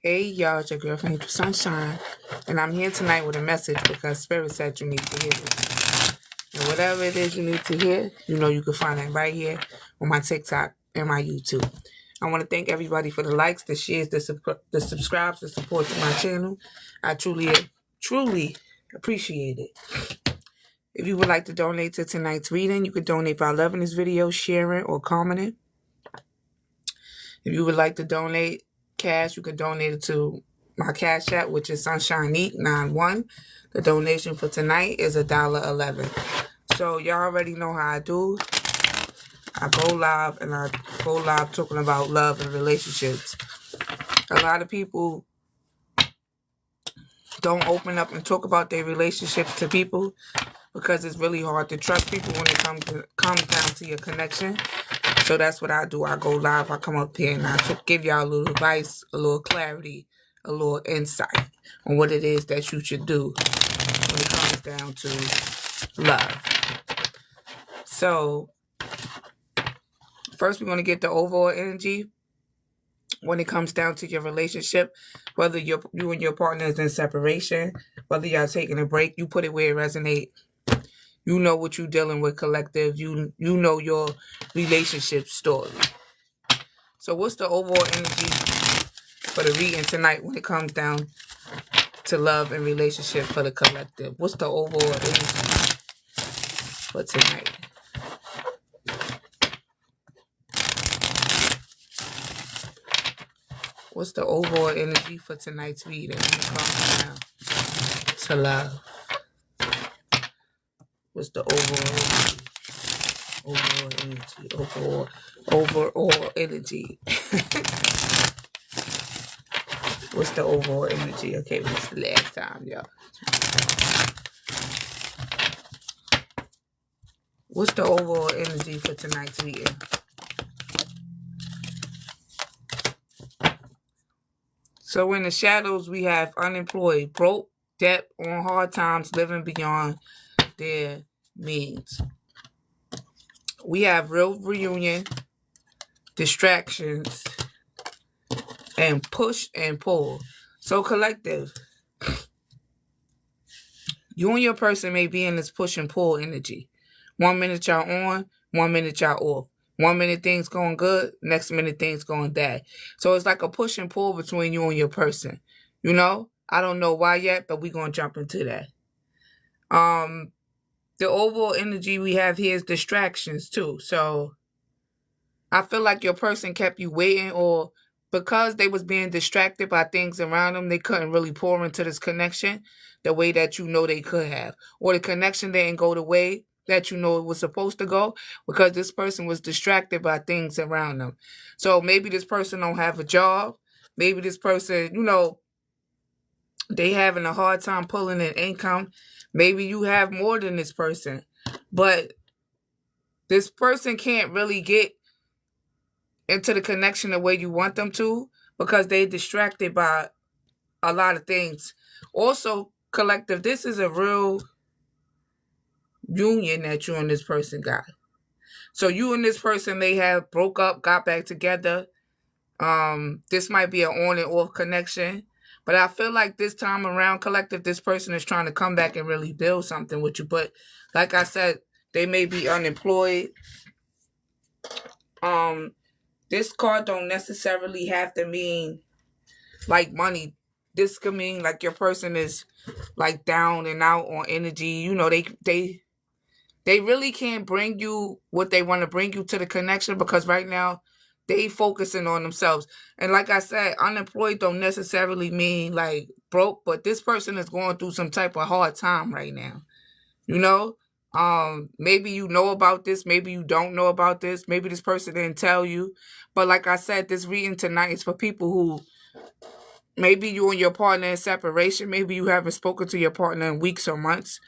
Hey y'all, it's your girlfriend Angel Sunshine, and I'm here tonight with a message because Spirit said you need to hear this. And whatever it is you need to hear, you know you can find it right here on my TikTok and my YouTube. I want to thank everybody for the likes, the shares, the subscribes, the support to my channel. I truly appreciate it. If you would like to donate to tonight's reading, you could donate by loving this video, sharing, or commenting. If you would like to donate cash, you could donate it to my Cash App, which is SunshineEat91. The donation for tonight is $1.11. So y'all already know how I do. I go live talking about love and relationships. A lot of people don't open up and talk about their relationships to people because it's really hard to trust people when it comes down to your connection. So that's what I do. I go live, I come up here, and I give y'all a little advice, a little clarity, a little insight on what it is that you should do when it comes down to love. So first we're going to get the overall energy when it comes down to your relationship, whether you and your partner is in separation, whether y'all taking a break, you put it where it resonates. You know what you're dealing with, collective. You know your relationship story. So what's the overall energy for the reading tonight when it comes down to love and relationship for the collective? What's the overall energy for tonight? What's the overall energy for tonight's reading when it comes down to love? What's the overall energy? What's the overall energy? Okay, this is the last time, y'all. What's the overall energy for tonight's reading? So in the shadows, we have unemployed, broke, debt, on hard times, living beyond their means. We have real reunion, distractions, and push and pull. So collective, you and your person may be in this push and pull energy. 1 minute y'all on, 1 minute y'all off. 1 minute things going good, next minute things going bad. So it's like a push and pull between you and your person. You know, I don't know why yet, but we're going to jump into that. The overall energy we have here is distractions too. So I feel like your person kept you waiting, or because they was being distracted by things around them, they couldn't really pour into this connection the way that you know they could have. Or the connection didn't go the way that you know it was supposed to go because this person was distracted by things around them. So maybe this person don't have a job. Maybe this person, they having a hard time pulling in income. Maybe you have more than this person. But this person can't really get into the connection the way you want them to because they're distracted by a lot of things. Also, collective, this is a real union that you and this person got. So you and this person, they have broke up, got back together. This might be an on and off connection. But I feel like this time around, collective, this person is trying to come back and really build something with you. But like I said, they may be unemployed. This card don't necessarily have to mean like money. This could mean like your person is like down and out on energy. You know, they really can't bring you what they want to bring you to the connection because right now they focusing on themselves. And like I said, unemployed don't necessarily mean like broke, but this person is going through some type of hard time right now. You know? Maybe you know about this, maybe you don't know about this, maybe this person didn't tell you. But like I said, this reading tonight is for people who maybe you and your partner in separation. Maybe you haven't spoken to your partner in weeks or months.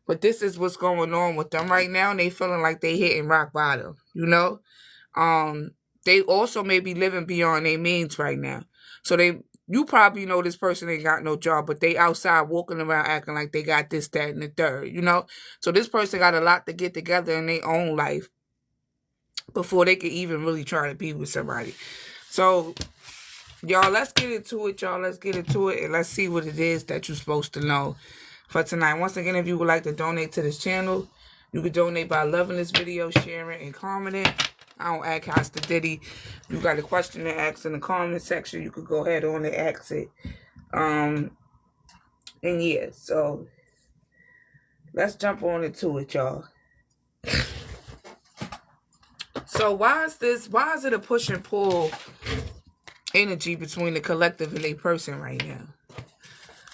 But this is what's going on with them right now. And they feeling like they hitting rock bottom, you know? They also may be living beyond their means right now. So you probably know this person ain't got no job, but they outside walking around acting like they got this, that, and the third, you know? So this person got a lot to get together in their own life before they could even really try to be with somebody. So Y'all, let's get into it, y'all. Let's get into it, and let's see what it is that you're supposed to know for tonight. Once again, if you would like to donate to this channel, you can donate by loving this video, sharing, and commenting. I don't act Hasta Diddy. You got a question to ask in the comment section, you could go ahead on and ask it. And yeah, so let's jump on into it, y'all. So why is it a push and pull energy between the collective and a person right now?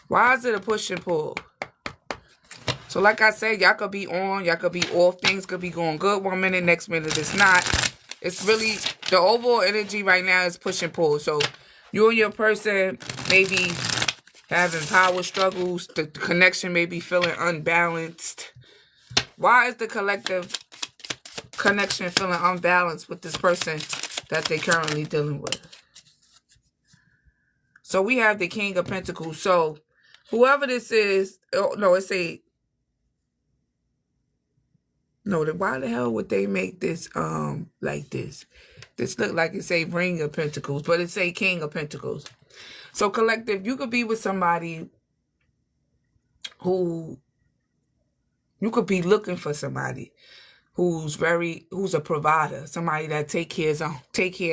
Why is it a push and pull? So like I said, y'all could be on, y'all could be off. Things could be going good one minute, next minute it's not. It's really, the overall energy right now is push and pull. So you and your person may be having power struggles. The connection may be feeling unbalanced. Why is the collective connection feeling unbalanced with this person that they're currently dealing with? So we have the King of Pentacles. So whoever this is, oh, no, it's a, no, why the hell would they make this like this? This look like it's a Ring of Pentacles, but it's a King of Pentacles. So collective, you could be with somebody who, you could be looking for somebody who's a provider, somebody that take care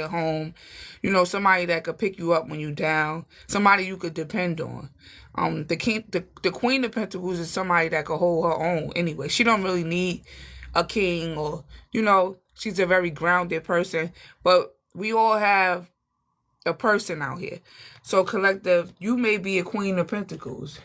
of home, you know, somebody that could pick you up when you're down, somebody you could depend on. The Queen of Pentacles is somebody that could hold her own anyway. She don't really need a king, or, you know, she's a very grounded person, but we all have a person out here. So collective, you may be a Queen of Pentacles.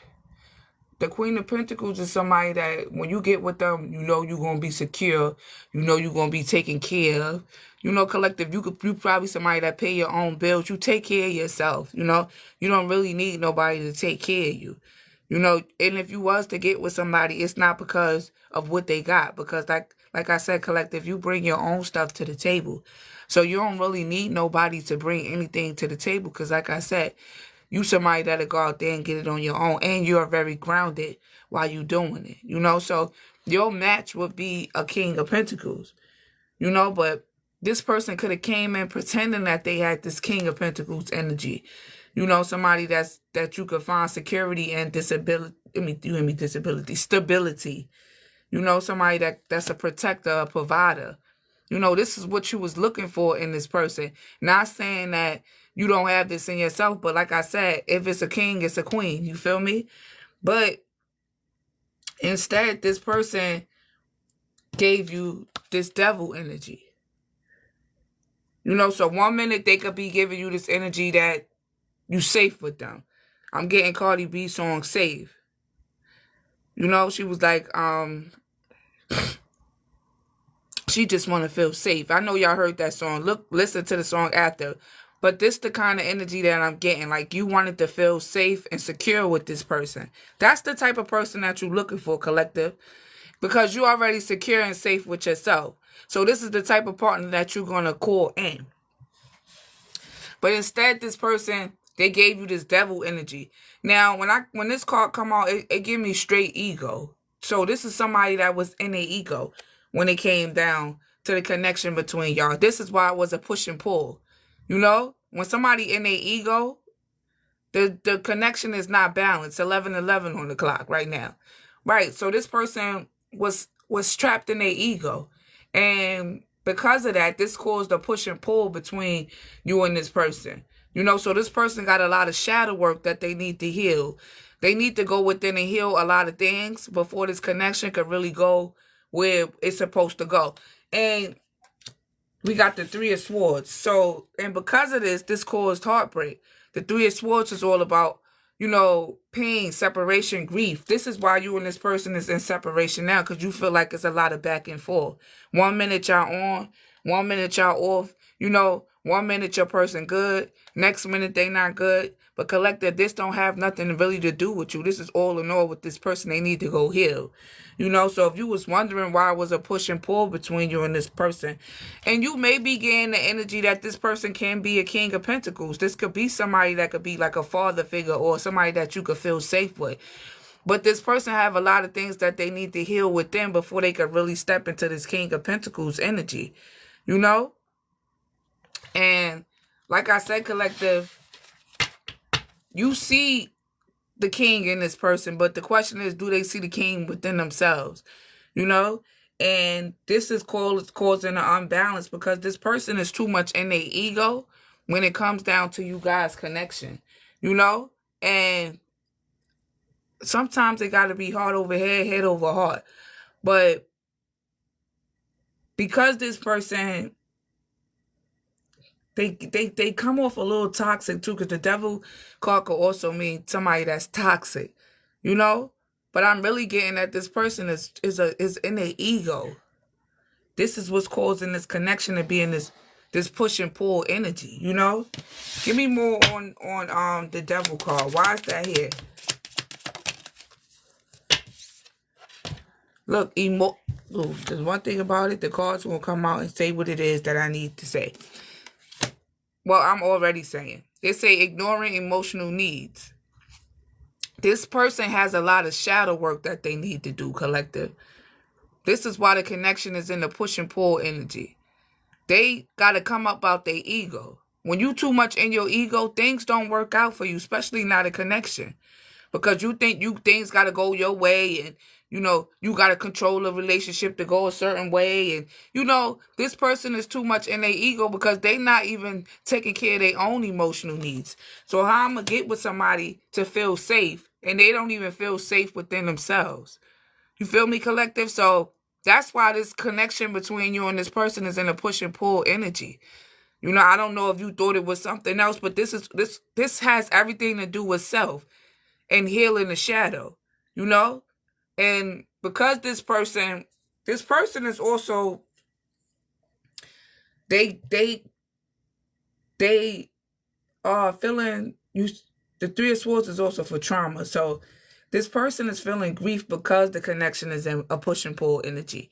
The Queen of Pentacles is somebody that when you get with them, you know you're going to be secure. You know you're going to be taken care of. You know, collective, you probably somebody that pay your own bills. You take care of yourself, you know. You don't really need nobody to take care of you. You know, and if you was to get with somebody, it's not because of what they got. Because like I said, collective, you bring your own stuff to the table. So you don't really need nobody to bring anything to the table. Because like I said, you somebody that'll go out there and get it on your own. And you're very grounded while you doing it. You know, so your match would be a King of Pentacles. You know, but this person could have came in pretending that they had this King of Pentacles energy. You know, somebody that you could find security and stability. You know, somebody that's a protector, a provider. You know, this is what you was looking for in this person. Not saying that you don't have this in yourself, but like I said, if it's a king, it's a queen. You feel me? But instead, this person gave you this devil energy. You know, so one minute they could be giving you this energy that you safe with them. I'm getting Cardi B song Safe. You know, she was like, she just want to feel safe. I know y'all heard that song. Listen to the song after. But this the kind of energy that I'm getting. Like, you wanted to feel safe and secure with this person. That's the type of person that you're looking for, collective. Because you're already secure and safe with yourself. So this is the type of partner that you're going to call in. But instead, this person, they gave you this devil energy. Now, when this card come out, it give me straight ego. So this is somebody that was in their ego when it came down to the connection between y'all. This is why it was a push and pull. You know, when somebody in their ego, the connection is not balanced. 11:11 on the clock right now. Right. So this person was trapped in their ego. And because of that, this caused a push and pull between you and this person. You know, so this person got a lot of shadow work that they need to heal. They need to go within and heal a lot of things before this connection could really go where it's supposed to go. And we got the Three of Swords. So, and because of this caused heartbreak. The Three of Swords is all about, you know, pain, separation, grief. This is why you and this person is in separation now, because you feel like it's a lot of back and forth. 1 minute y'all on, 1 minute y'all off. You know, 1 minute your person good, next minute they not good. But collective, this don't have nothing really to do with you. This is all in all with this person. They need to go heal. You know, so if you was wondering why it was a push and pull between you and this person, and you may be getting the energy that this person can be a King of Pentacles. This could be somebody that could be like a father figure or somebody that you could feel safe with. But this person have a lot of things that they need to heal within before they could really step into this King of Pentacles energy. You know? And like I said, collective, you see the king in this person, but the question is, do they see the king within themselves? You know? And this is causing an unbalance because this person is too much in their ego when it comes down to you guys' connection. You know? And sometimes it got to be heart over head, head over heart. But because this person, they come off a little toxic too, because the devil card could also mean somebody that's toxic, you know? But I'm really getting that this person is in their ego. This is what's causing this connection to be in this push and pull energy, you know? Give me more on the devil card. Why is that here? Look, there's one thing about it. The cards will come out and say what it is that I need to say. Well, I'm already saying. They say ignoring emotional needs. This person has a lot of shadow work that they need to do, collective. This is why the connection is in the push and pull energy. They got to come up out their ego. When you too much in your ego, things don't work out for you, especially not a connection. Because you think things got to go your way and, you know, you got to control a relationship to go a certain way. And, you know, this person is too much in their ego because they not even taking care of their own emotional needs. So how I'm going to get with somebody to feel safe and they don't even feel safe within themselves? You feel me, collective? So that's why this connection between you and this person is in a push and pull energy. You know, I don't know if you thought it was something else, but this has everything to do with self and healing the shadow, you know? And because this person is also, they are feeling, the Three of Swords is also for trauma. So this person is feeling grief because the connection is in a push and pull energy.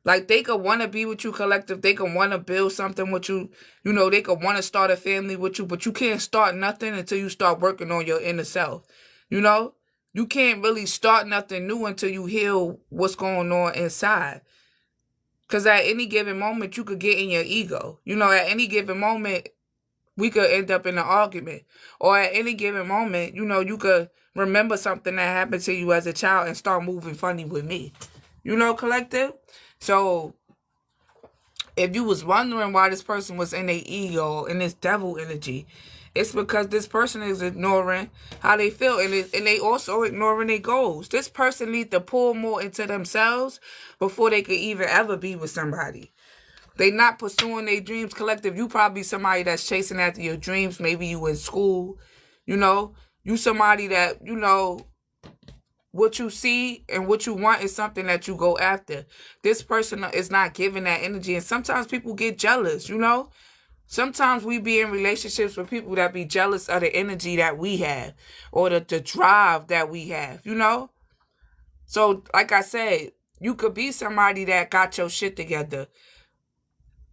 Like, they could want to be with you, collective. They could want to build something with you. You know, they could want to start a family with you. But you can't start nothing until you start working on your inner self. You know? You can't really start nothing new until you heal what's going on inside. Because at any given moment, you could get in your ego. You know, at any given moment, we could end up in an argument. Or at any given moment, you know, you could remember something that happened to you as a child and start moving funny with me. You know, collective? So, if you was wondering why this person was in their ego, in this devil energy, it's because this person is ignoring how they feel. And they also ignoring their goals. This person needs to pull more into themselves before they could even ever be with somebody. They not pursuing their dreams, collective. You probably somebody that's chasing after your dreams. Maybe you in school. You know, you somebody that, you know, what you see and what you want is something that you go after. This person is not giving that energy. And sometimes people get jealous, you know? Sometimes we be in relationships with people that be jealous of the energy that we have or the drive that we have, you know? So, like I said, you could be somebody that got your shit together.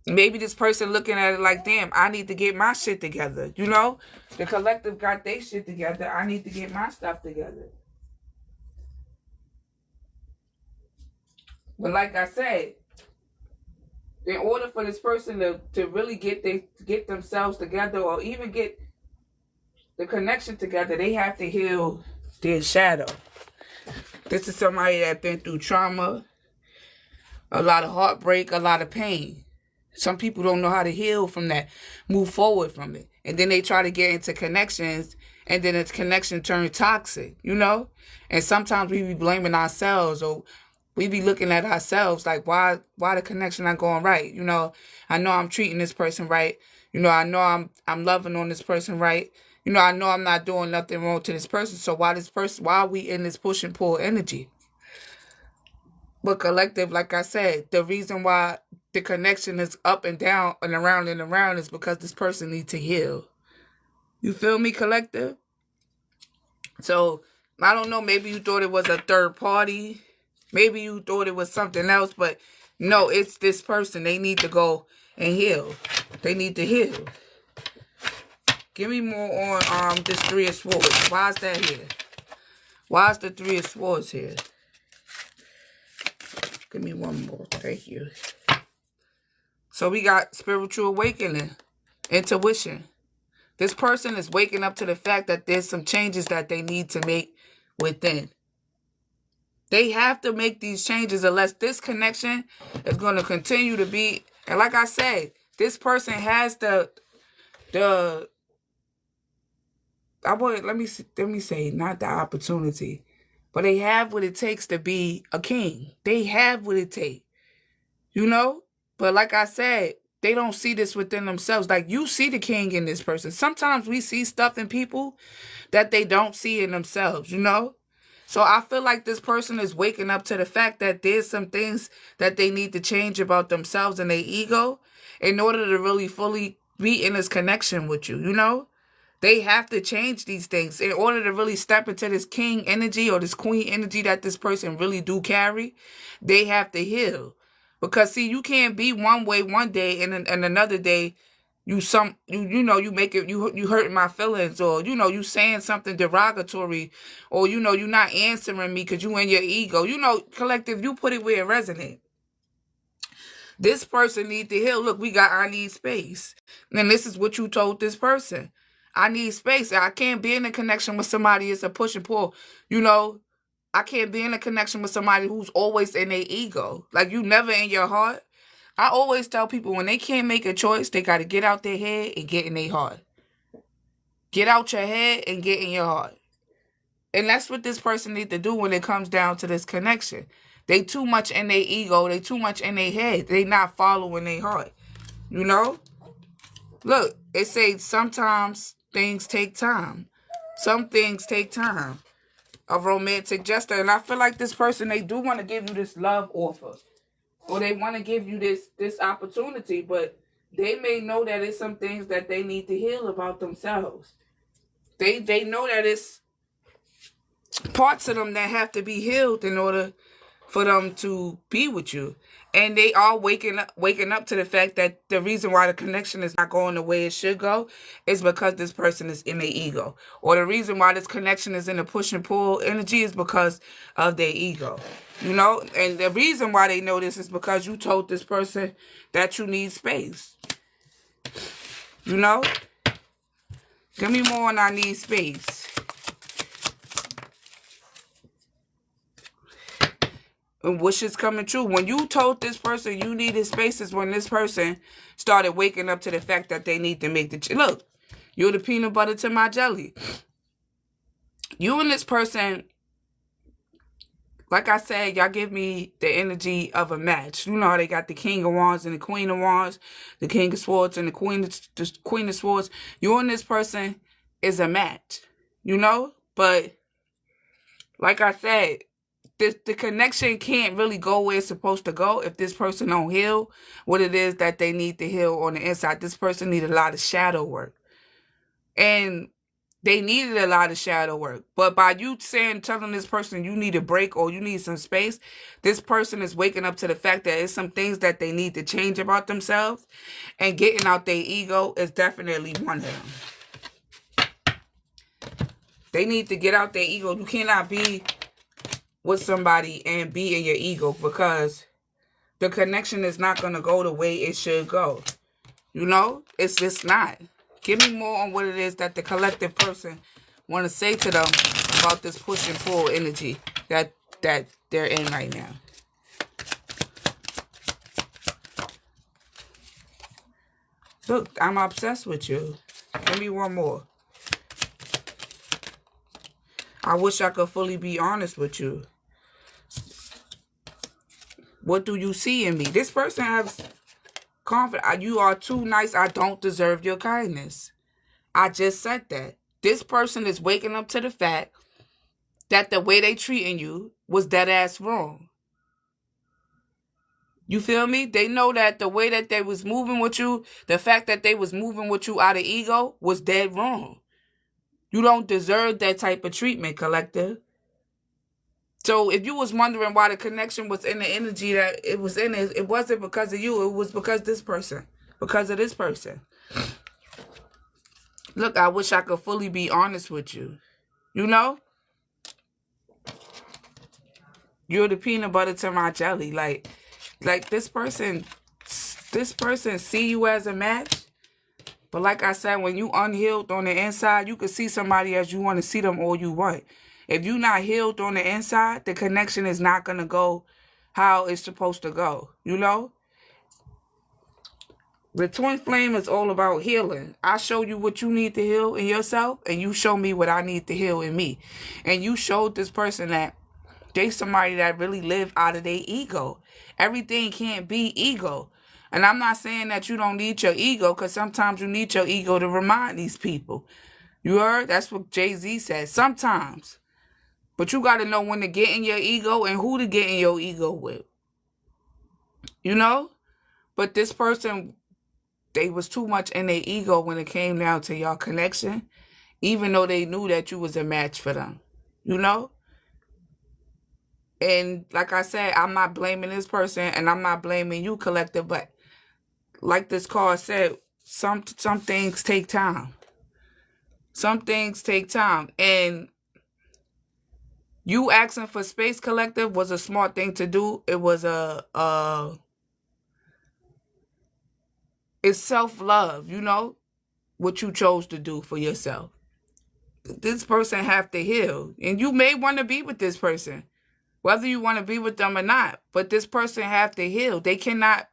Maybe this person looking at it like, damn, I need to get my shit together, you know? The collective got their shit together. I need to get my stuff together. But like I said, in order for this person to really get themselves together or even get the connection together, they have to heal their shadow. This is somebody that's been through trauma, a lot of heartbreak, a lot of pain. Some people don't know how to heal from that, move forward from it. And then they try to get into connections, and then its connection turns toxic, you know? And sometimes we be blaming ourselves, or we be looking at ourselves like, why the connection not going right? You know, I know I'm treating this person right. You know, I know I'm loving on this person right. You know, I know I'm not doing nothing wrong to this person. So why are we in this push and pull energy? But collective, like I said, the reason why the connection is up and down and around is because this person needs to heal. You feel me, collective? So, I don't know, maybe you thought it was a third party. Maybe you thought it was something else, but no, it's this person. They need to go and heal. They need to heal. Give me more on this Three of Swords. Why is that here? Why is the Three of Swords here? Give me one more. Thank you. So we got spiritual awakening, intuition. This person is waking up to the fact that there's some changes that they need to make within. They have to make these changes, unless this connection is going to continue to be. And like I said, this person has let me say, not the opportunity, but they have what it takes to be a king. They have what it takes, you know? But like I said, they don't see this within themselves. Like, you see the king in this person. Sometimes we see stuff in people that they don't see in themselves, you know? So I feel like this person is waking up to the fact that there's some things that they need to change about themselves and their ego in order to really fully be in this connection with you, you know? They have to change these things in order to really step into this king energy or this queen energy that this person really do carry. They have to heal. Because, see, you can't be one way one day and another day you hurting my feelings, or you saying something derogatory, or you not answering me because you in your ego. Collective, you put it where it resonates. This person needs to heal. Look, I need space. And this is what you told this person. I need space. I can't be in a connection with somebody. It's a push and pull. I can't be in a connection with somebody who's always in their ego. Like, you never in your heart. I always tell people, when they can't make a choice, they got to get out their head and get in their heart. Get out your head and get in your heart. And that's what this person needs to do when it comes down to this connection. They too much in their ego. They too much in their head. They not following their heart. Look, it says sometimes things take time. Some things take time. A romantic gesture. And I feel like this person, they do want to give you this love offer. Or they want to give you this opportunity, but they may know that it's some things that they need to heal about themselves. They know that it's parts of them that have to be healed in order for them to be with you. And they are waking up to the fact that the reason why the connection is not going the way it should go is because this person is in their ego. Or the reason why this connection is in a push and pull energy is because of their ego. And the reason why they know this is because you told this person that you need space. Give me more on I need space. And wishes coming true. When you told this person you needed space is when this person started waking up to the fact that they need to make the look, you're the peanut butter to my jelly. You and this person, like I said, y'all give me the energy of a match. You know how they got the King of Wands and the Queen of Wands, the King of Swords and the Queen of Swords. You and this person is a match, But like I said, the connection can't really go where it's supposed to go if this person don't heal what it is that they need to heal on the inside. This person needs a lot of shadow work. And they needed a lot of shadow work. But by you telling this person you need a break or you need some space, this person is waking up to the fact that it's some things that they need to change about themselves. And getting out their ego is definitely one of them. They need to get out their ego. You cannot be with somebody and be in your ego, because the connection is not going to go the way it should go. It's just not. Give me more on what it is that the collective person want to say to them about this push and pull energy that they're in right now. Look, I'm obsessed with you. Give me one more. I wish I could fully be honest with you. What do you see in me? This person has confidence. You are too nice. I don't deserve your kindness. I just said that. This person is waking up to the fact that the way they treating you was dead ass wrong. You feel me? They know that the way that they was moving with you, the fact that they was moving with you out of ego was dead wrong. You don't deserve that type of treatment, collective. So if you was wondering why the connection was in the energy that it was in, it wasn't because of you. It was because of this person. Look, I wish I could fully be honest with you. You're the peanut butter to my jelly. Like this person see you as a match. But like I said, when you unhealed on the inside, you can see somebody as you want to see them all you want. If you're not healed on the inside, the connection is not going to go how it's supposed to go. You know? The twin flame is all about healing. I show you what you need to heal in yourself, and you show me what I need to heal in me. And you showed this person that they somebody that really live out of their ego. Everything can't be ego. And I'm not saying that you don't need your ego, because sometimes you need your ego to remind these people. You heard? That's what Jay-Z said. Sometimes. But you got to know when to get in your ego and who to get in your ego with. You know? But this person, they was too much in their ego when it came down to y'all connection, even though they knew that you was a match for them. You know? And like I said, I'm not blaming this person, and I'm not blaming you, collective, but like this card said, some things take time. Some things take time. And you asking for space, collective, was a smart thing to do. It was it's self-love, you know, what you chose to do for yourself. This person have to heal. And you may want to be with this person, whether you want to be with them or not. But this person have to heal. They cannot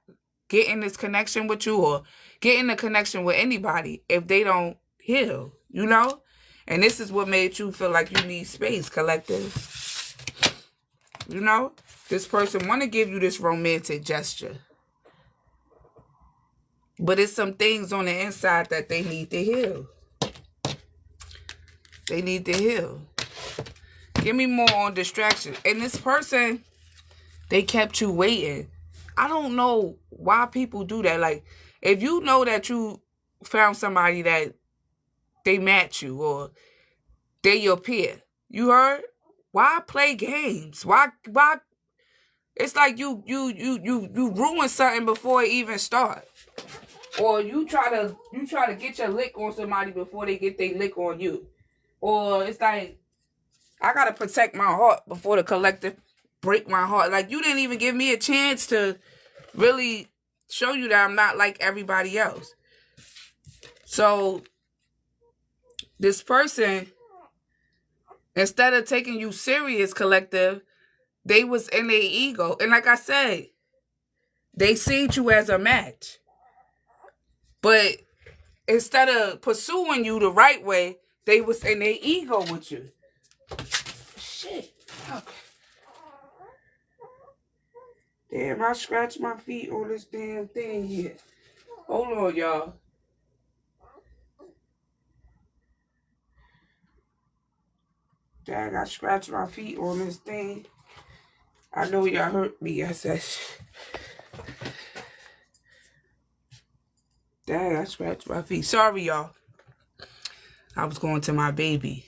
get in this connection with you or get in a connection with anybody if they don't heal, you know? And this is what made you feel like you need space, collective. You know? This person want to give you this romantic gesture. But it's some things on the inside that they need to heal. They need to heal. Give me more on distraction. And this person, they kept you waiting. I don't know why people do that. Like, if you know that you found somebody that they match you or they your peer, you heard? Why play games? Why? It's like you ruin something before it even starts. Or you try to get your lick on somebody before they get their lick on you. Or it's like, I gotta protect my heart before the collective break my heart. Like, you didn't even give me a chance to really show you that I'm not like everybody else. So this person, instead of taking you serious, collective, they was in their ego. And like I said, they seen you as a match. But instead of pursuing you the right way, they was in their ego with you. Shit. Okay. Damn, I scratched my feet on this damn thing here. Hold on, y'all. Dang, I scratched my feet on this thing. I know y'all hurt me. I said, dang, I scratched my feet. Sorry, y'all. I was going to my baby.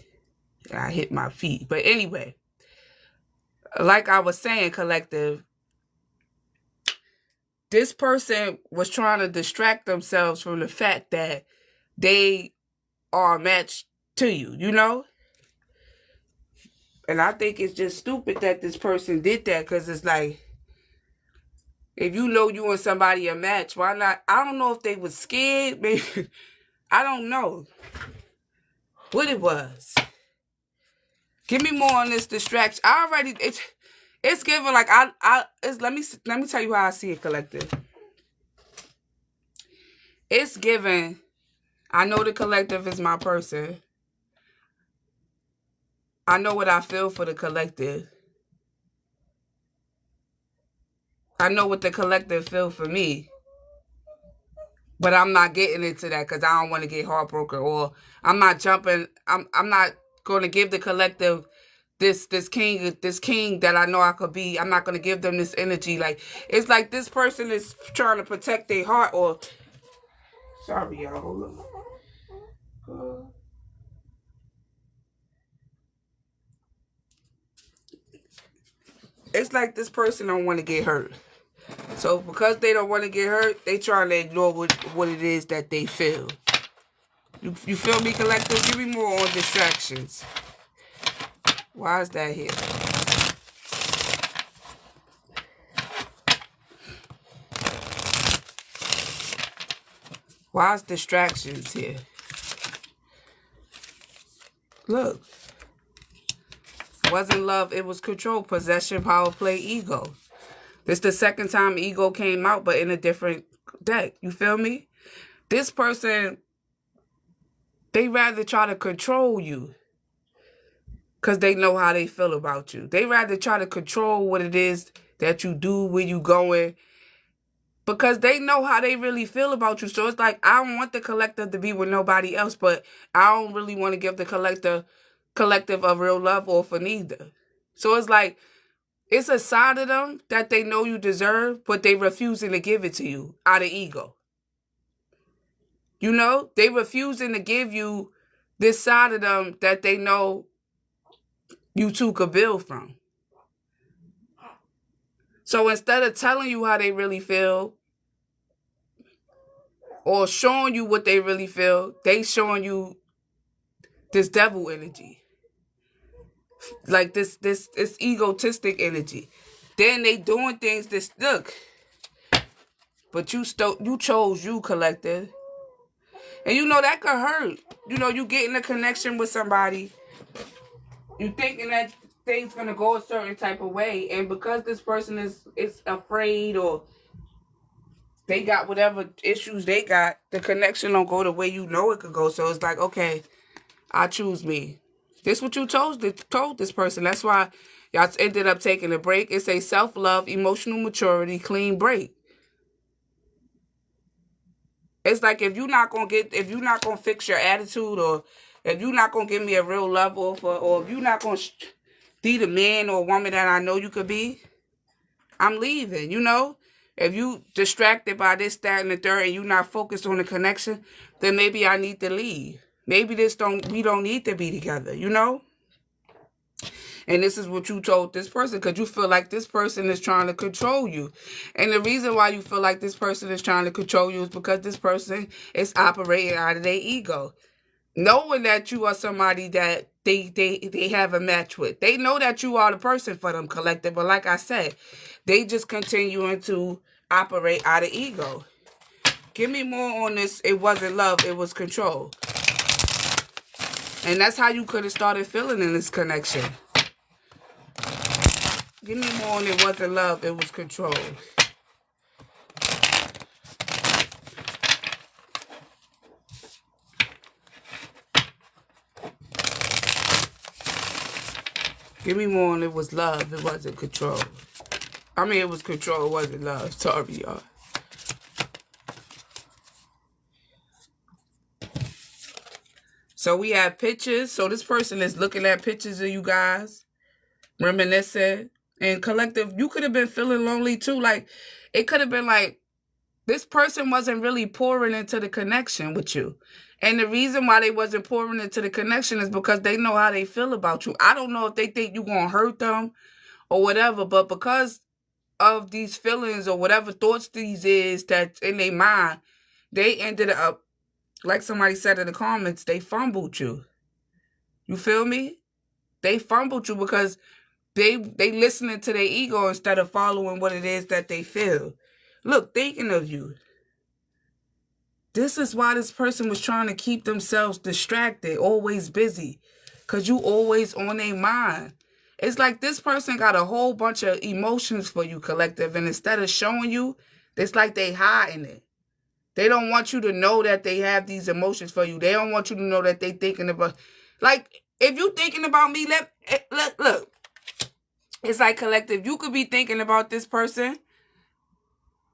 I hit my feet. But anyway, like I was saying, collective, this person was trying to distract themselves from the fact that they are a match to you, you know? And I think it's just stupid that this person did that, because it's like, if you know you and somebody a match, why not? I don't know if they was scared. Maybe. I don't know what it was. Give me more on this distraction. I already, it's given like, let me tell you how I see it, collective. It's given, I know the collective is my person. I know what I feel for the collective. I know what the collective feel for me. But I'm not getting into that because I don't want to get heartbroken, or I'm not jumping. I'm not going to give the collective this king that I know I could be. I'm not going to give them this energy. Like, it's like this person is trying to protect their heart, or sorry, y'all. Hold on. It's like this person don't want to get hurt. So because they don't want to get hurt, they trying to ignore what it is that they feel. You feel me, collective? Give me more on distractions. Why is that here? Why is distractions here? Look. Wasn't love, it was control, possession, power play, ego. This the second time ego came out, but in a different deck. You feel me? This person, they rather try to control you because they know how they feel about you. They rather try to control what it is that you do, where you going, because they know how they really feel about you. So it's like, I don't want the collective to be with nobody else, but I don't really want to give the collective of real love or for neither. So it's like, it's a side of them that they know you deserve, but they refusing to give it to you out of ego. You know, they refusing to give you this side of them that they know you two could build from. So instead of telling you how they really feel or showing you what they really feel, they showing you this devil energy. Like this egotistic energy. Then they doing things that look. But you chose you, collective. And you know that could hurt. You know, you get in a connection with somebody. You thinking that things gonna go a certain type of way, and because this person is afraid or they got whatever issues they got, the connection don't go the way you know it could go. So it's like, okay, I choose me. This what you told this person. That's why y'all ended up taking a break. It's a self-love, emotional maturity, clean break. It's like if you're not gonna fix your attitude, or if you're not gonna give me a real love offer, or if you're not gonna be the man or woman that I know you could be, I'm leaving. You know, if you distracted by this, that, and the third, and you're not focused on the connection, then maybe I need to leave. Maybe we don't need to be together, you know? And this is what you told this person, because you feel like this person is trying to control you. And the reason why you feel like this person is trying to control you is because this person is operating out of their ego. Knowing that you are somebody that they have a match with. They know that you are the person for them, collective. But like I said, they just continuing to operate out of ego. Give me more on this. It wasn't love, it was control. And that's how you could have started feeling in this connection. Give me more on it wasn't love, it was control. Give me more on it was love, it wasn't control. I mean, it was control, it wasn't love. Sorry, y'all. So we have pictures. So this person is looking at pictures of you guys, reminiscing. And collective, you could have been feeling lonely too. Like, it could have been like, this person wasn't really pouring into the connection with you. And the reason why they wasn't pouring into the connection is because they know how they feel about you. I don't know if they think you're going to hurt them or whatever, but because of these feelings or whatever thoughts these is that's in their mind, they ended up, like somebody said in the comments, they fumbled you. You feel me? They fumbled you because they listening to their ego instead of following what it is that they feel. Look, thinking of you. This is why this person was trying to keep themselves distracted, always busy, because you always on their mind. It's like this person got a whole bunch of emotions for you, collective, and instead of showing you, it's like they hiding it. They don't want you to know that they have these emotions for you. They don't want you to know that they thinking about, like, if you thinking about me, look. It's like, collective, you could be thinking about this person.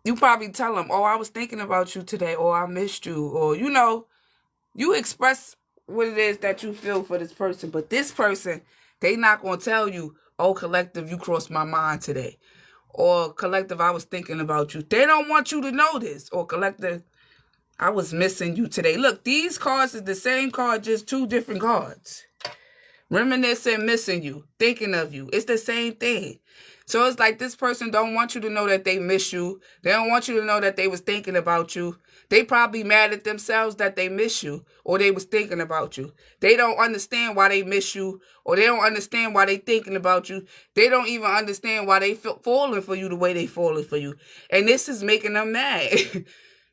You probably tell them, oh, I was thinking about you today, or I missed you, or, you know, you express what it is that you feel for this person. But this person, they not going to tell you, oh, collective, you crossed my mind today. Or, collective, I was thinking about you. They don't want you to know this. Or, collective, I was missing you today. Look, these cards is the same card, just two different cards. Reminiscing, missing you, thinking of you. It's the same thing. So it's like this person don't want you to know that they miss you. They don't want you to know that they was thinking about you. They probably mad at themselves that they miss you or they was thinking about you. They don't understand why they miss you, or they don't understand why they thinking about you. They don't even understand why they falling for you the way they falling for you. And this is making them mad.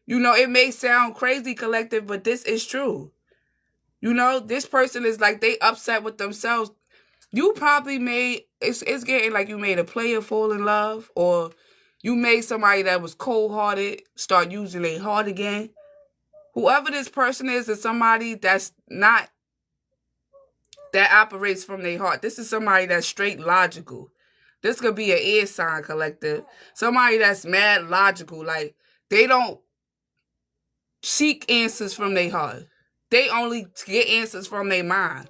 You know, it may sound crazy, collective, but this is true. You know, this person is like, they upset with themselves. You probably made, it's getting like you made a player fall in love, or you made somebody that was cold-hearted start using their heart again. Whoever this person is somebody that's not, that operates from their heart. This is somebody that's straight logical. This could be an air sign, collective. Somebody that's mad logical. Like, they don't seek answers from their heart. They only get answers from their mind.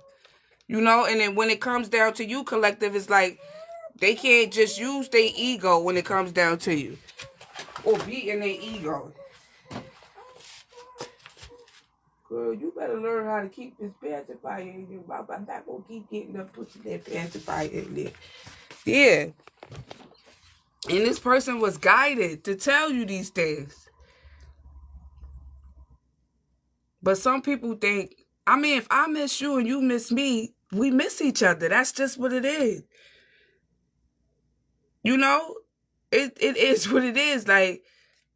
You know, and then when it comes down to you, collective, it's like they can't just use their ego when it comes down to you. Or be in their ego. Girl, you better learn how to keep this pacifier in you. I'm not going to keep getting up pushing that pacifier in there. Yeah. And this person was guided to tell you these things. But some people think, I mean, if I miss you and you miss me, we miss each other. That's just what it is. You know? It is what it is. Like,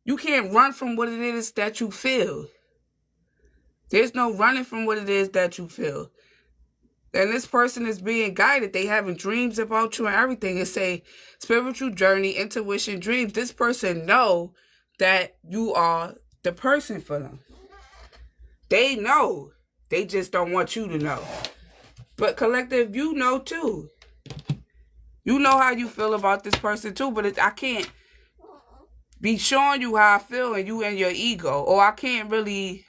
you can't run from what it is that you feel. There's no running from what it is that you feel. And this person is being guided. They having dreams about you and everything. It's a spiritual journey, intuition, dreams. This person know that you are the person for them. They know. They just don't want you to know. But collective, you know too. You know how you feel about this person too. But I can't be showing you how I feel and you and your ego. Or I can't really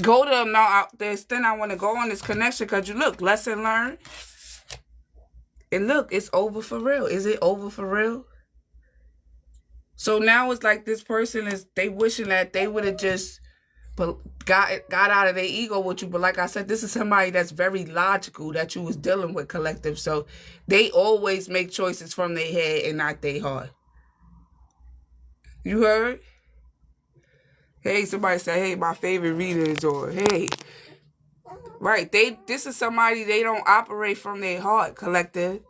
go to the amount out the extent I want to go on this connection, because you look, lesson learned. And look, it's over for real. Is it over for real? So now it's like this person is, they wishing that they would have just got out of their ego with you. But like I said, this is somebody that's very logical that you was dealing with, collective. So they always make choices from their head and not their heart. You heard? Hey, somebody said, hey, my favorite readers, or hey. Right, this is somebody, they don't operate from their heart, collective.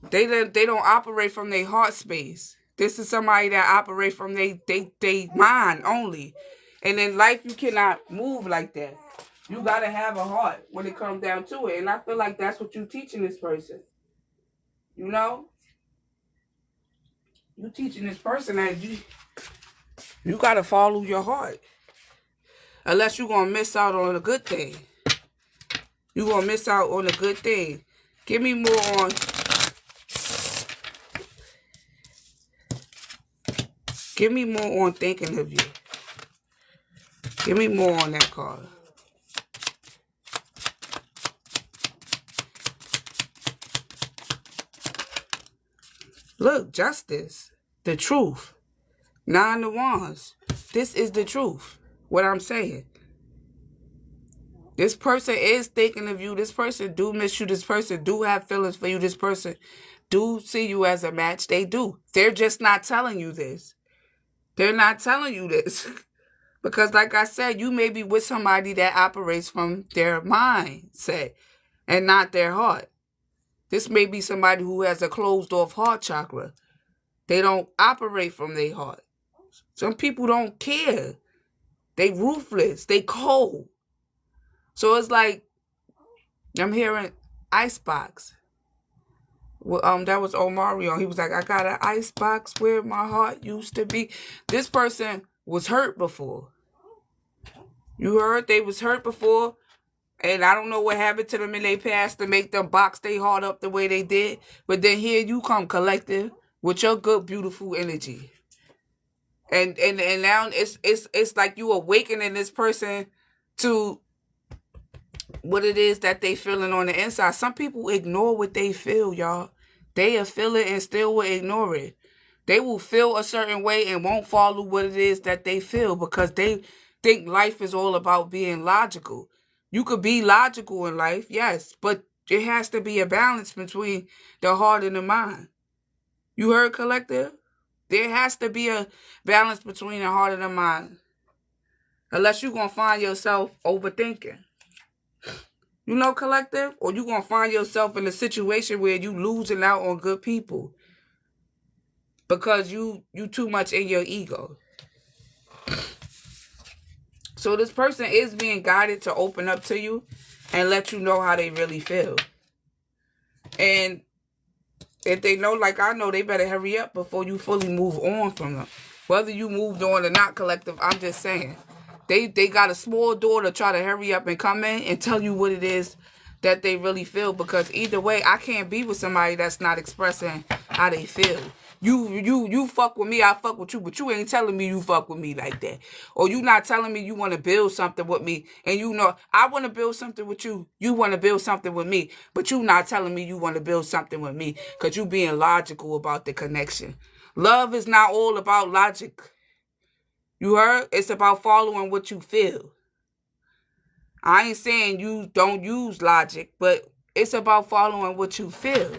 They don't operate from their heart space. This is somebody that operate from they mind only. And in life, you cannot move like that. You got to have a heart when it comes down to it. And I feel like that's what you're teaching this person. You know? You teaching this person that you got to follow your heart. Unless you're going to miss out on a good thing. You're going to miss out on a good thing. Give me more on... Give me more on thinking of you. Give me more on that card. Look, justice. The truth. 9 of Wands. This is the truth. What I'm saying. This person is thinking of you. This person do miss you. This person do have feelings for you. This person do see you as a match. They do. They're just not telling you this. They're not telling you this. Because like I said, you may be with somebody that operates from their mindset and not their heart. This may be somebody who has a closed off heart chakra. They don't operate from their heart. Some people don't care. They ruthless. They cold. So it's like, I'm hearing icebox. Well, that was Omarion. He was like, I got an icebox where my heart used to be. This person was hurt before. You heard? They was hurt before. And I don't know what happened to them in their past to make them box their heart up the way they did. But then here you come, collective, with your good, beautiful energy. And now it's like you awakening this person to what it is that they feeling on the inside. Some people ignore what they feel, y'all. They'll feel it and still will ignore it. They will feel a certain way and won't follow what it is that they feel because they think life is all about being logical. You could be logical in life, yes, but it has to be a balance between the heart and the mind. You heard, collective? There has to be a balance between the heart and the mind. Unless you're going to find yourself overthinking. You know, collective? Or you're going to find yourself in a situation where you losing out on good people. because you too much in your ego. So this person is being guided to open up to you and let you know how they really feel. And if they know, like I know, they better hurry up before you fully move on from them. Whether you moved on or not, collective, I'm just saying. They got a small door to try to hurry up and come in and tell you what it is that they really feel. Because either way, I can't be with somebody that's not expressing how they feel. You fuck with me, I fuck with you, but you ain't telling me you fuck with me like that. Or you not telling me you want to build something with me, and you know I want to build something with you. You want to build something with me, but you not telling me you want to build something with me because you being logical about the connection. Love is not all about logic. You heard? It's about following what you feel. I ain't saying you don't use logic, but it's about following what you feel.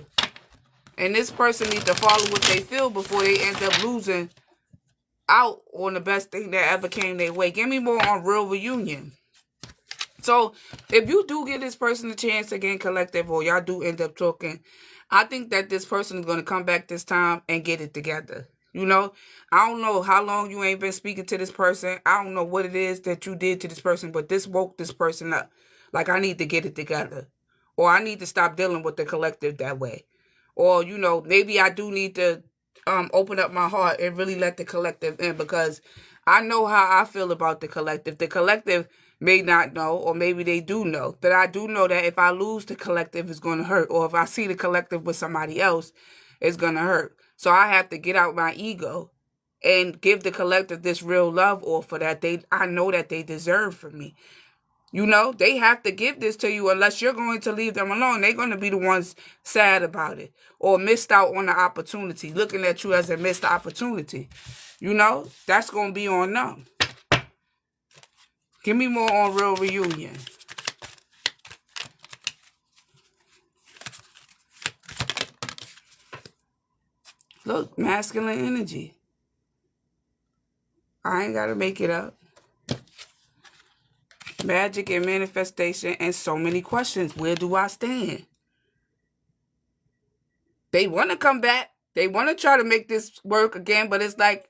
And this person needs to follow what they feel before they end up losing out on the best thing that ever came their way. Give me more on Real Reunion. So, if you do give this person a chance again, collective, or y'all do end up talking, I think that this person is going to come back this time and get it together. You know, I don't know how long you ain't been speaking to this person. I don't know what it is that you did to this person, but this woke this person up. Like, I need to get it together. Or I need to stop dealing with the collective that way. Or, you know, maybe I do need to open up my heart and really let the collective in, because I know how I feel about the collective. The collective may not know, or maybe they do know. But I do know that if I lose the collective, it's going to hurt. Or if I see the collective with somebody else, it's going to hurt. So I have to get out my ego and give the collective this real love offer that I know that they deserve from me. You know, they have to give this to you, unless you're going to leave them alone. They're going to be the ones sad about it or missed out on the opportunity, looking at you as a missed opportunity. You know, that's going to be on them. Give me more on Real Reunion. Look, masculine energy. I ain't got to make it up. Magic and manifestation and so many questions. Where do I stand? They want to come back. They want to try to make this work again, but it's like,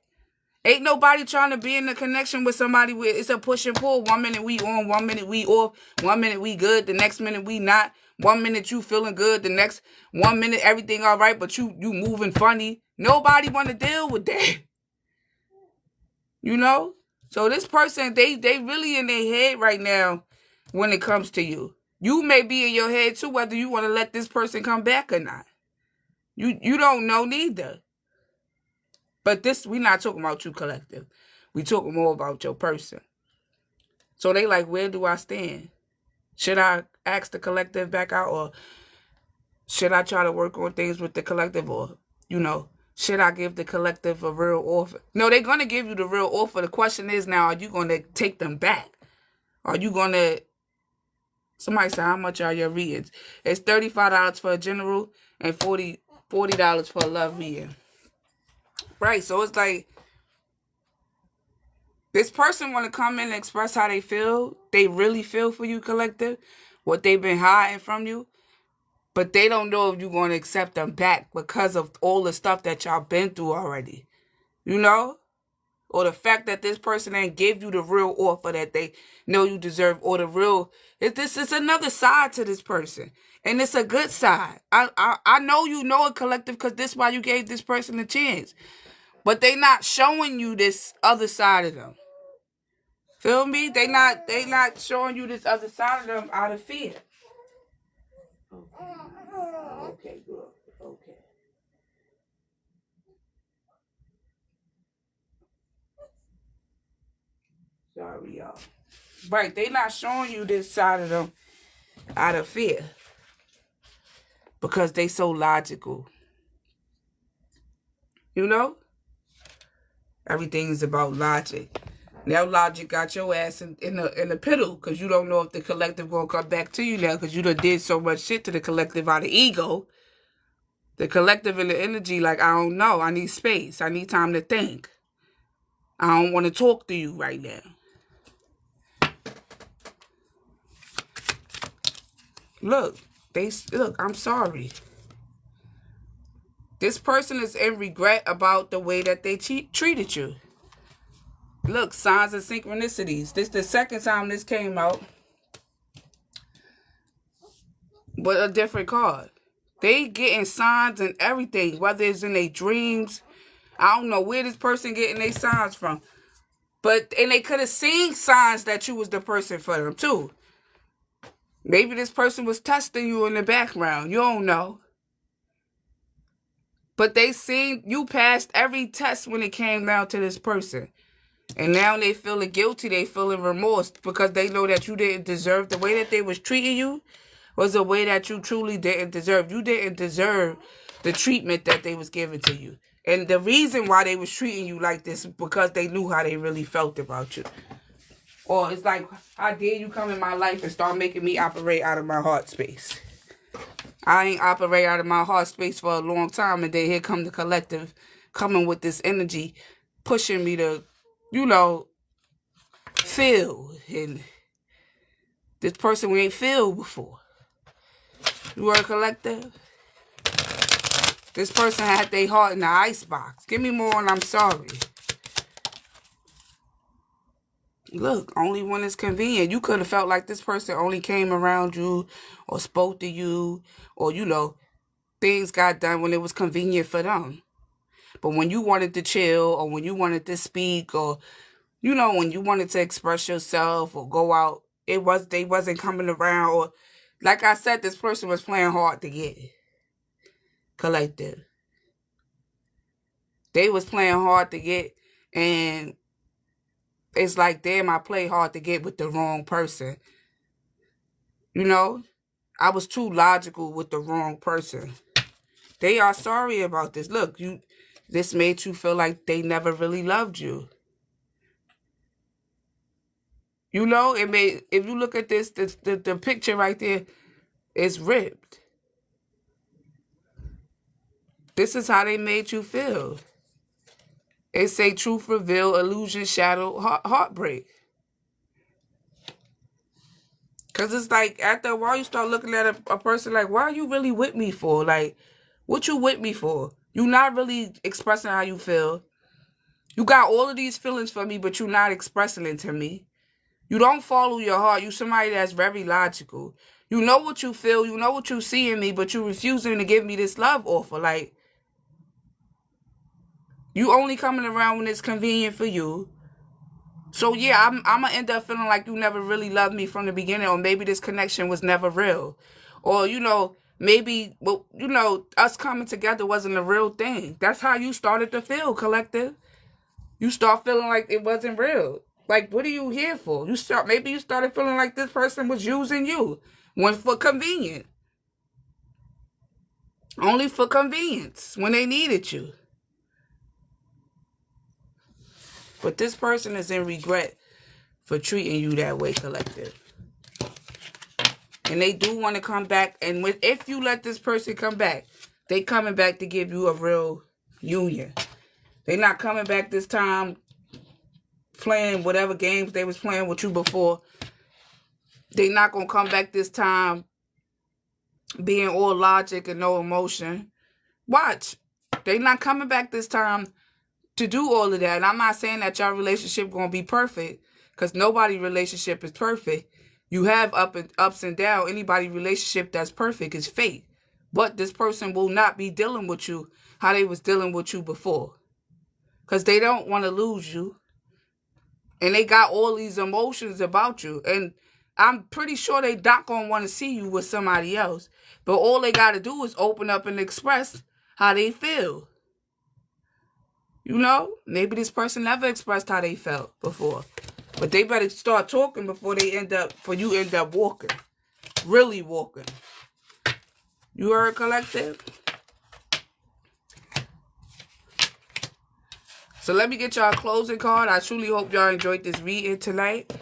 ain't nobody trying to be in a connection with somebody where it's a push and pull. 1 minute we on, 1 minute we off, 1 minute we good, the next minute we not. 1 minute you feeling good, the next 1 minute everything all right, but you moving funny. Nobody want to deal with that. You know? So this person, they really in their head right now when it comes to you. You may be in your head too, whether you want to let this person come back or not. You don't know neither. But this, we not talking about you, collective. We talking more about your person. So they like, where do I stand? Should I ask the collective back out, or should I try to work on things with the collective, or, you know, should I give the collective a real offer? No, they're going to give you the real offer. The question is now, are you going to take them back? Are you going to... Somebody said, how much are your readings? It's $35 for a general and $40 for a love reading. Right, so it's like, this person want to come in and express how they feel. They really feel for you, collective, what they've been hiding from you. But they don't know if you're going to accept them back because of all the stuff that y'all been through already. You know? Or the fact that this person ain't give you the real offer that they know you deserve. Or the real... This is another side to this person. And it's a good side. I know you know it, collective, because this is why you gave this person a chance. But they not showing you this other side of them. Feel me? They not showing you this other side of them out of fear. Okay, good. Okay. Sorry, y'all. Right, they not showing you this side of them out of fear. Because they so logical. You know? Everything is about logic. Now logic got your ass in the piddle, because you don't know if the collective gonna come back to you now, because you done did so much shit to the collective out of ego. The collective and the energy, like, I don't know. I need space. I need time to think. I don't want to talk to you right now. Look, I'm sorry. This person is in regret about the way that they treated you. Look, signs of synchronicities. This is the second time this came out. But a different card. They getting signs and everything, whether it's in their dreams. I don't know where this person getting their signs from. And they could have seen signs that you was the person for them too. Maybe this person was testing you in the background. You don't know. But they seen you passed every test when it came down to this person. And now they feeling guilty. They feeling remorse because they know that you didn't deserve the way that they was treating you was a way that you truly didn't deserve. You didn't deserve the treatment that they was giving to you. And the reason why they was treating you like this is because they knew how they really felt about you. Or it's like, how dare you come in my life and start making me operate out of my heart space? I ain't operate out of my heart space for a long time, and then here come the collective coming with this energy, pushing me to, you know, feel. And this person we ain't feel before. You are a collective? This person had their heart in the icebox. Give me more and I'm sorry. Look, only when it's convenient. You could have felt like this person only came around you or spoke to you or, you know, things got done when it was convenient for them. But when you wanted to chill or when you wanted to speak or, you know, when you wanted to express yourself or go out, they wasn't coming around. Or, like I said, this person was playing hard to get. Collective. They was playing hard to get, and it's like, damn, I play hard to get with the wrong person. You know, I was too logical with the wrong person. They are sorry about this. Look, this made you feel like they never really loved you. You know, if you look at this, the picture right there is ripped. This is how they made you feel. It say truth reveal, illusion, shadow, heartbreak. Because it's like, after a while, you start looking at a person like, why are you really with me for? Like, what you with me for? You not really expressing how you feel. You got all of these feelings for me, but you not expressing it to me. You don't follow your heart. You somebody that's very logical. You know what you feel. You know what you see in me, but you refusing to give me this love offer. Like, you only coming around when it's convenient for you. So, yeah, I'm going to end up feeling like you never really loved me from the beginning. Or maybe this connection was never real. Or, you know, maybe, well, you know, us coming together wasn't a real thing. That's how you started to feel, collective. You start feeling like it wasn't real. Like, what are you here for? Maybe you started feeling like this person was using you. When for convenience. Only for convenience. When they needed you. But this person is in regret for treating you that way, collective. And they do want to come back. And if you let this person come back, they coming back to give you a real union. They not coming back this time playing whatever games they was playing with you before. They not going to come back this time being all logic and no emotion. Watch. They not coming back this time to do all of that. And I'm not saying that y'all relationship going to be perfect, because nobody's relationship is perfect. You have ups and downs. Anybody relationship that's perfect is fake. But this person will not be dealing with you how they was dealing with you before. Because they don't want to lose you. And they got all these emotions about you. And I'm pretty sure they not going to want to see you with somebody else. But all they got to do is open up and express how they feel. You know, maybe this person never expressed how they felt before. But they better start talking before you end up walking. Really walking. You heard, collective? So let me get y'all a closing card. I truly hope y'all enjoyed this reading tonight.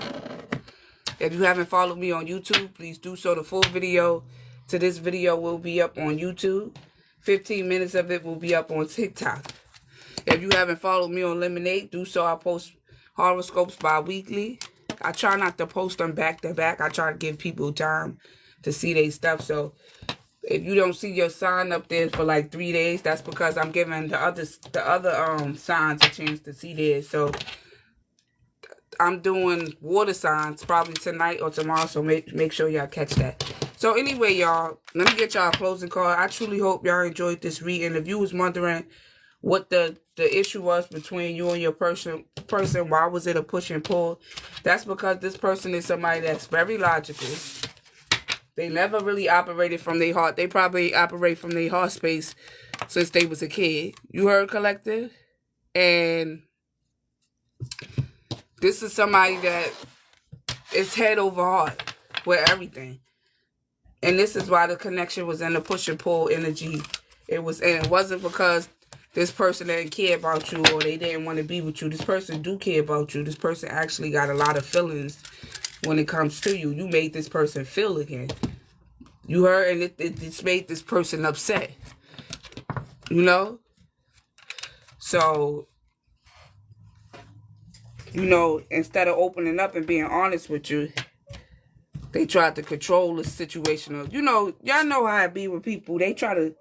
If you haven't followed me on YouTube, please do so. The full video to this video will be up on YouTube. 15 minutes of it will be up on TikTok. If you haven't followed me on Lemonade, do so. I post horoscopes bi-weekly. I try not to post them back to back. I try to give people time to see their stuff. So If you don't see your sign up there for like 3 days, that's because I'm giving the other signs a chance to see theirs. So I'm doing water signs probably tonight or tomorrow, so make sure y'all catch that. So anyway, y'all, let me get y'all a closing card. I truly hope y'all enjoyed this reading. If you was wondering what the issue was between you and your person, why was it a push and pull? That's because this person is somebody that's very logical. They never really operated from their heart. They probably operate from their heart space since they was a kid. You heard, collective? And this is somebody that is head over heart with everything. And this is why the connection was in the push and pull energy. It wasn't because this person didn't care about you or they didn't want to be with you. This person do care about you. This person actually got a lot of feelings when it comes to you. You made this person feel again. You heard? And it's made this person upset. You know? So, you know, instead of opening up and being honest with you, they tried to control the situation. You know, y'all know how it be with people. They try to,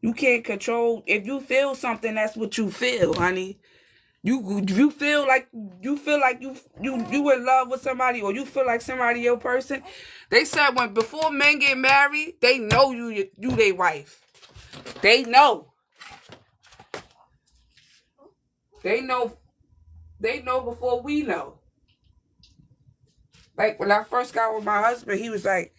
you can't control. If you feel something, that's what you feel, honey. You feel like you in love with somebody, or you feel like somebody your person. They said before men get married, they know you their wife. They know. They know before we know. Like when I first got with my husband, he was like,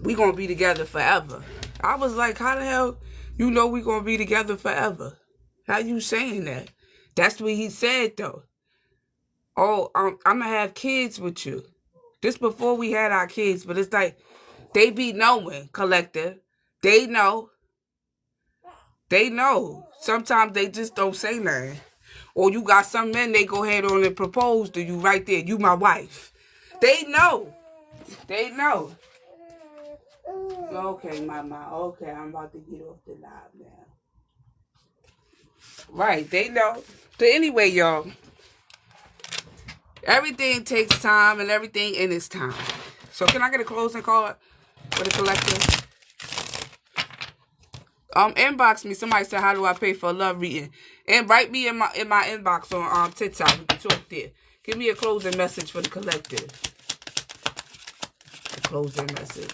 we gonna be together forever. I was like, how the hell you know we gonna be together forever? How you saying that? That's what he said though. Oh, I'm gonna have kids with you. This before we had our kids, but it's like they be knowing, collective. They know. They know. Sometimes they just don't say nothing. Or you got some men, they go ahead on and propose to you right there. You my wife. They know. They know. Okay, mama. Okay, I'm about to get off the live now. Right, they know. But anyway, y'all, everything takes time and everything in its time. So can I get a closing card for the collective? Inbox me. Somebody said, how do I pay for a love reading? And write me in my inbox on TikTok. We can talk there. Give me a closing message for the collective. A closing message.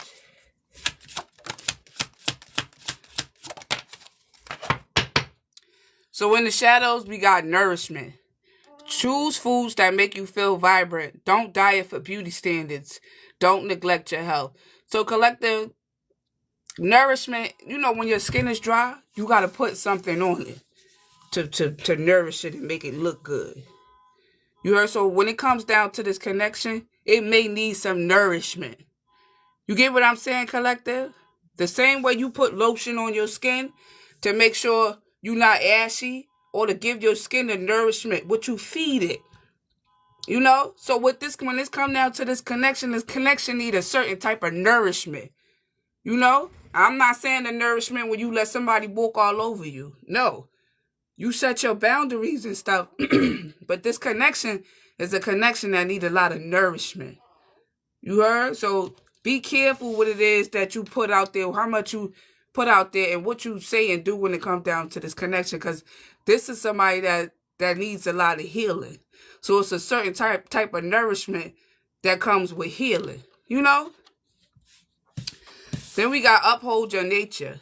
So in the shadows, we got nourishment. Choose foods that make you feel vibrant. Don't diet for beauty standards. Don't neglect your health. So collective nourishment, you know, when your skin is dry, you got to put something on it to nourish it and make it look good. You heard? So when it comes down to this connection, it may need some nourishment. You get what I'm saying, collective? The same way you put lotion on your skin to make sure you're not ashy, or to give your skin the nourishment, what you feed it. You know? So with this, when this come down to this connection need a certain type of nourishment. You know? I'm not saying the nourishment when you let somebody walk all over you. No. You set your boundaries and stuff. But this connection is a connection that needs a lot of nourishment. You heard? So be careful what it is that you put out there, how much you put out there, and what you say and do when it comes down to this connection. Because this is somebody that needs a lot of healing. So it's a certain type of nourishment that comes with healing. You know? Then we got uphold your nature.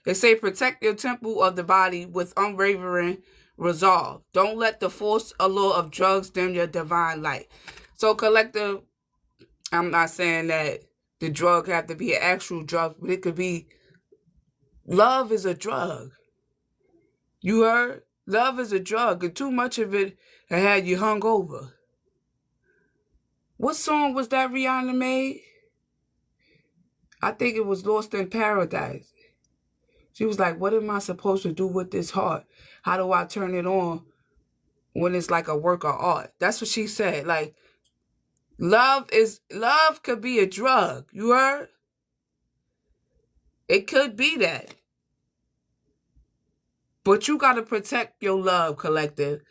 They say protect your temple of the body with unwavering resolve. Don't let the force allure of drugs dim your divine light. So collective, I'm not saying that the drug have to be an actual drug, but it could be, love is a drug. You heard? Love is a drug, and too much of it had you hung over. What song was that Rihanna made? I think it was Lost in Paradise. She was like, what am I supposed to do with this heart? How do I turn it on when it's like a work of art? That's what she said. Like, love could be a drug. You heard? It could be that. But you got to protect your love, collective.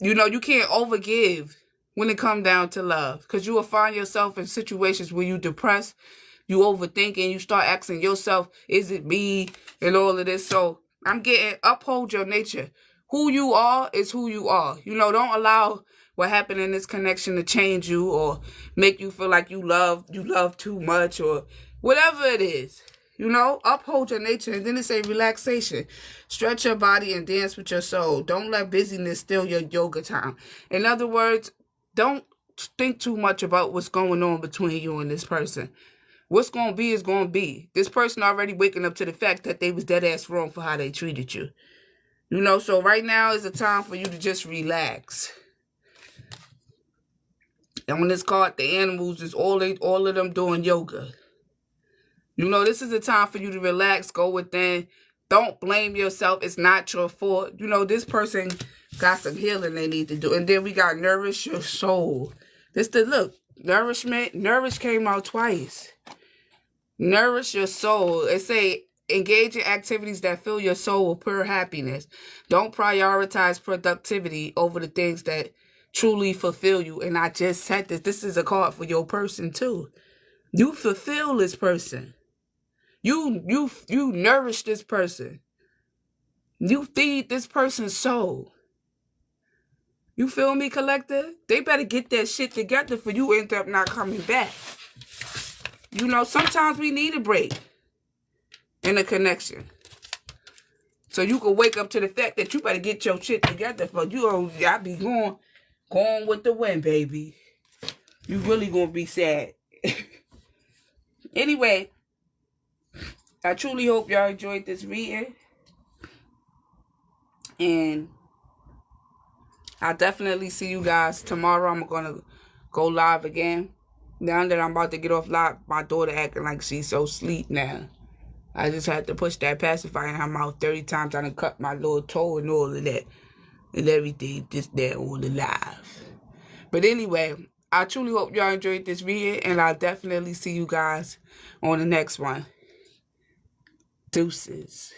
You know, you can't overgive when it comes down to love. Because you will find yourself in situations where you depressed, you overthinking, you start asking yourself, is it me, and all of this. So I'm getting, uphold your nature. Who you are is who you are. You know, don't allow what happened in this connection to change you or make you feel like you love too much or whatever it is. You know, uphold your nature. And then it say relaxation. Stretch your body and dance with your soul. Don't let busyness steal your yoga time. In other words, don't think too much about what's going on between you and this person. What's going to be is going to be. This person already waking up to the fact that they was dead ass wrong for how they treated you. You know, so right now is the time for you to just relax. And when it's called the animals, is all of them doing yoga. You know, this is the time for you to relax, go within. Don't blame yourself. It's not your fault. You know, this person got some healing they need to do. And then we got nourish your soul. Look, nourishment. Nourish came out twice. Nourish your soul. It say engage in activities that fill your soul with pure happiness. Don't prioritize productivity over the things that truly fulfill you. And I just said this. This is a card for your person too. You fulfill this person. You nourish this person. You feed this person's soul. You feel me, collector? They better get that shit together for you end up not coming back. You know, sometimes we need a break in a connection. So you can wake up to the fact that you better get your shit together for you. I be going with the wind, baby. You really gonna be sad. Anyway, I truly hope y'all enjoyed this reading. And I'll definitely see you guys tomorrow. I'm going to go live again. Now that I'm about to get off live, my daughter acting like she's so asleep now. I just had to push that pacifier in her mouth 30 times. I done cut my little toe and all of that. And everything just there on the live. But anyway, I truly hope y'all enjoyed this reading. And I'll definitely see you guys on the next one. Deuces.